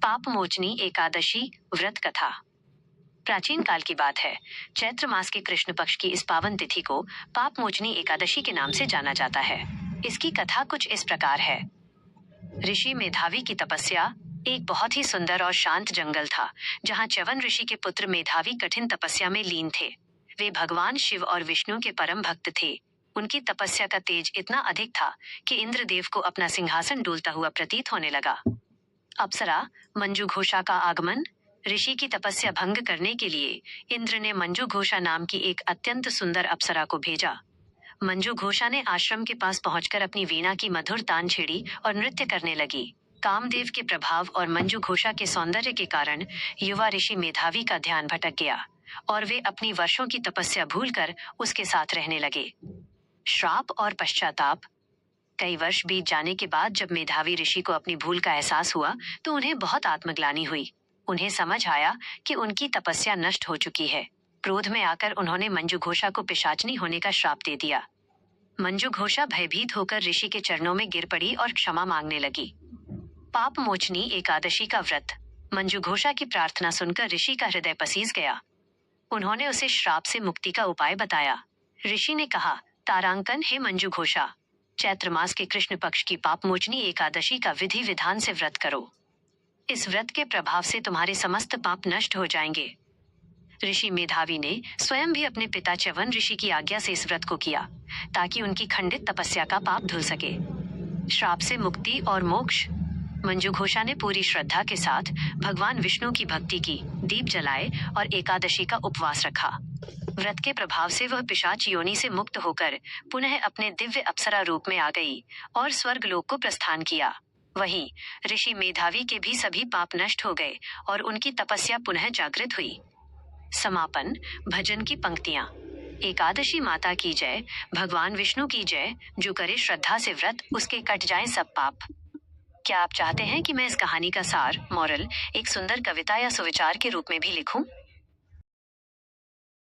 पाप मोचनी एकादशी व्रत कथा। प्राचीन काल की बात है। चैत्र मास के कृष्ण पक्ष की इस पावन तिथि को पाप मोचनी एकादशी के नाम से जाना जाता है। इसकी कथा कुछ इस प्रकार है। ऋषि मेधावी की तपस्या। एक बहुत ही सुंदर और शांत जंगल था, जहाँ च्यवन ऋषि के पुत्र मेधावी कठिन तपस्या में लीन थे। वे भगवान शिव और विष्णु के परम भक्त थे। उनकी तपस्या का तेज इतना अधिक था कि इंद्रदेव को अपना सिंहासन डोलता हुआ प्रतीत होने लगा। अप्सरा मंजू घोषा का आगमन। ऋषि की तपस्या भंग करने के लिए इंद्र ने मंजू घोषा नाम की एक अत्यंत सुंदर अप्सरा को भेजा। मंजू घोषा ने आश्रम के पास पहुंचकर अपनी वीणा की मधुर तान छेड़ी और नृत्य करने लगी। कामदेव के प्रभाव और मंजू घोषा के सौंदर्य के कारण युवा ऋषि मेधावी का ध्यान भटक गया और वे अपनी वर्षों की तपस्या भूलकर उसके साथ रहने लगे। श्राप और पश्चाताप। कई वर्ष बीत जाने के बाद जब मेधावी ऋषि को अपनी भूल का एहसास हुआ तो उन्हें बहुत आत्मग्लानि हुई। उन्हें समझ आया कि उनकी तपस्या नष्ट हो चुकी है। क्रोध में आकर उन्होंने मंजू घोषा को पिशाचनी होने का श्राप दे दिया। मंजू घोषा भयभीत होकर ऋषि के चरणों में गिर पड़ी और क्षमा मांगने लगी। पाप मोचनी एकादशी का व्रत। मंजू घोषा की प्रार्थना सुनकर ऋषि का हृदय पसीज गया। उन्होंने उसे श्राप से मुक्ति का उपाय बताया। ऋषि ने कहा, तारांकन, हे मंजू घोषा, चैत्र मास के कृष्ण पक्ष की पापमोचनी एकादशी का विधि विधान से व्रत करो। इस व्रत के प्रभाव से तुम्हारे समस्त पाप नष्ट हो जाएंगे। ऋषि मेधावी ने स्वयं भी अपने पिता च्यवन ऋषि की आज्ञा से इस व्रत को किया ताकि उनकी खंडित तपस्या का पाप धुल सके। श्राप से मुक्ति और मोक्ष। मंजू घोषा ने पूरी श्रद्धा के साथ भगवान विष्णु की भक्ति की, दीप जलाए और एकादशी का उपवास रखा। व्रत के प्रभाव से वह पिशाच योनि से मुक्त होकर पुनः अपने दिव्य अप्सरा रूप में आ गई और स्वर्ग लोक को प्रस्थान किया। वहीं ऋषि मेधावी के भी सभी पाप नष्ट हो गए और उनकी तपस्या पुनः जागृत हुई। समापन। भजन की पंक्तियां। एकादशी माता की जय, भगवान विष्णु की जय। जो करे श्रद्धा से व्रत, उसके कट जाए सब पाप। क्या आप चाहते हैं कि मैं इस कहानी का सार, मॉरल, एक सुंदर कविता या सुविचार के रूप में भी लिखूं?